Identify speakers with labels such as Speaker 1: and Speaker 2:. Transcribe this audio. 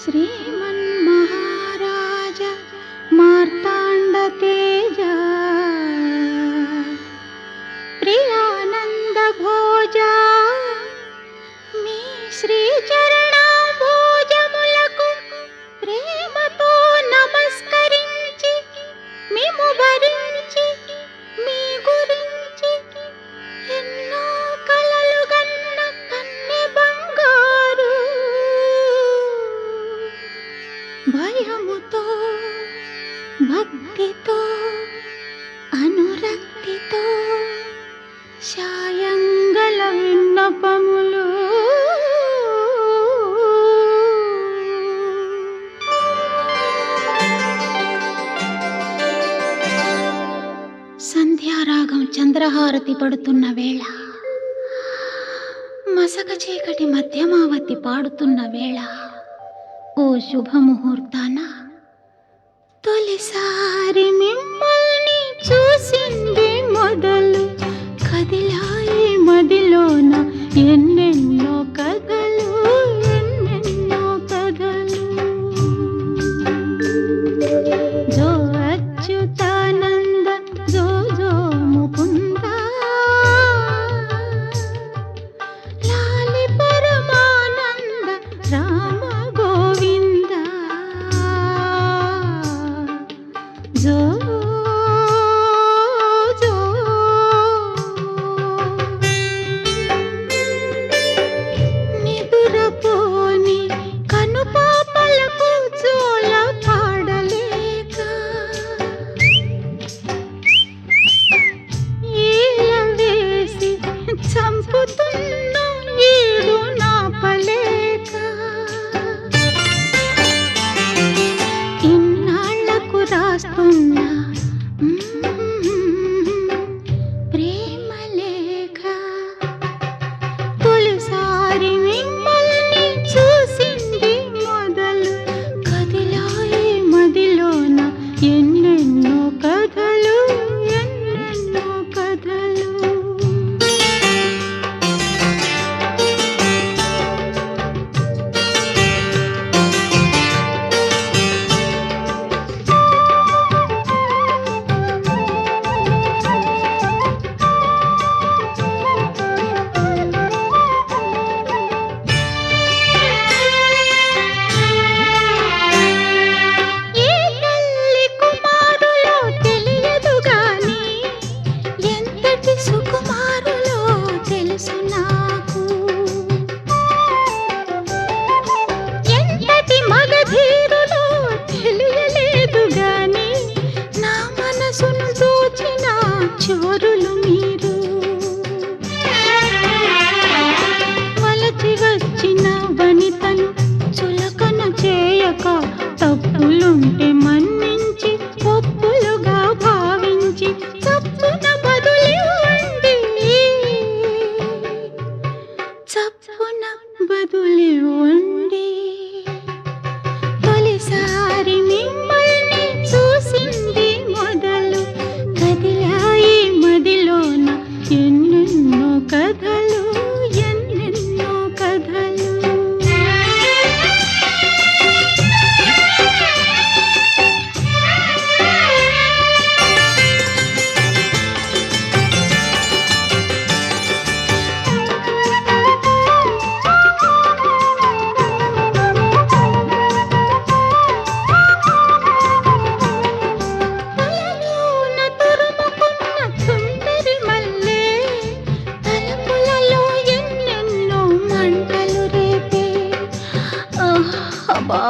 Speaker 1: శ్రీమన్మహారాజ మార్తాండ తేజ ప్రియానంద భోజ మీ శ్రీచరణాభోజములకు ప్రేమతో నమస్కరించి మిమ్ము భరించి మీ గురించి ఎన్నో కలలు గన్న కన్నె బంగారు భయముతో భక్తితో అనురక్తితో శాయంగల విన్నపములు సంధ్యారాగం చంద్రహారతి పడుతున్న వేళ, మసక చీకటి మధ్యమావతి పాడుతున్న వేళ, ఓ శుభముహూర్తాన తొలిసారి మిమ్మల్ని చూసింది మొదలు కదిలాయి మదిలోన ఎన్నెన్నో కథలు, ఎన్నెన్నో కథలు. జో అచ్యుతానంద జో జో ముకుంద లాలి పరమానంద రామ గోవింద జో జో. నిదురపోని కనుపాపలకు జోల పాడలేక ఈల వేసి చంపుతున్న ఈడు నాపలేక ఇన్నాళ్లకు రాస్తున్న ప్రేమ లేఖ. తొలిసారి మిమ్మల్ని చూసింది మొదలు కదిలాయి మదిలోన ఎన్నెన్నో కథలు, ఎన్నెన్నో కథలు. ఏ తల్లి కుమారులో తెలియదు గాని ఎంతటి సుకుమారులో తెలుసు నాకు. ఎంతటి మగధీరులో తెలియలేదు గాని నా మనసును దోచిన చోరులు మీరు. వలచి వచ్చిన వనితను చులకన చేయక తప్పులుంటే మన్నించి ఒప్పులుగా భావించి చప్పున బదులివ్వండి, చప్పున బదులివ్వండి. తొలిసారి మిమ్మల్ని చూసింది మొదలు కదిలాయి మదిలోన ఎన్నెన్నో కథలు, ఎన్నెన్నో కథలు. తలలోన తురుముకున్న తుంటరి మల్లె తలుపులలో ఎన్నెన్నో మంటలు రేపే. అబ్బా